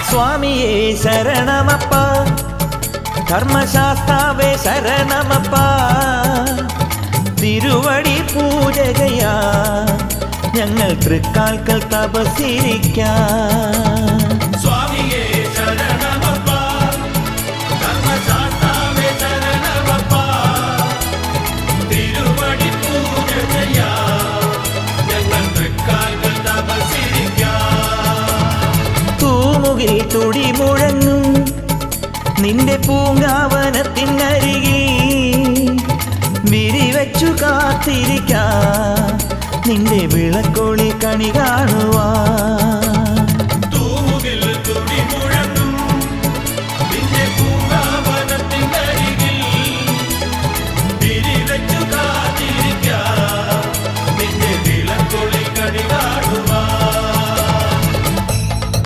സ്വാമിയേ ശരണമപ്പ, ധർമ്മശാസ്താവേ ശരണമപ്പ, തിരുവടി പൂജകയാ ഞങ്ങൾ തൃക്കാൽക്കൽ തപസ്സിരിക്കാം. സ്വാമിയേ ശരണമപ്പ, ധർമ്മശാസ്താവേ ശരണമപ്പ, തിരുവടി പൂജകയാ ഞങ്ങൾ തൃക്കാൽക്കൽ തപസ്സിരിക്കാം. തൂമുകിൽ തുടി മുഴങ്ങും നിന്റെ പൂങ്കാവനത്തിനരികിൽ വിരിവച്ചു കാത്തിരിക്കാം നിന്റെ വിളക്കൊളി കണി കാണുവാൻ.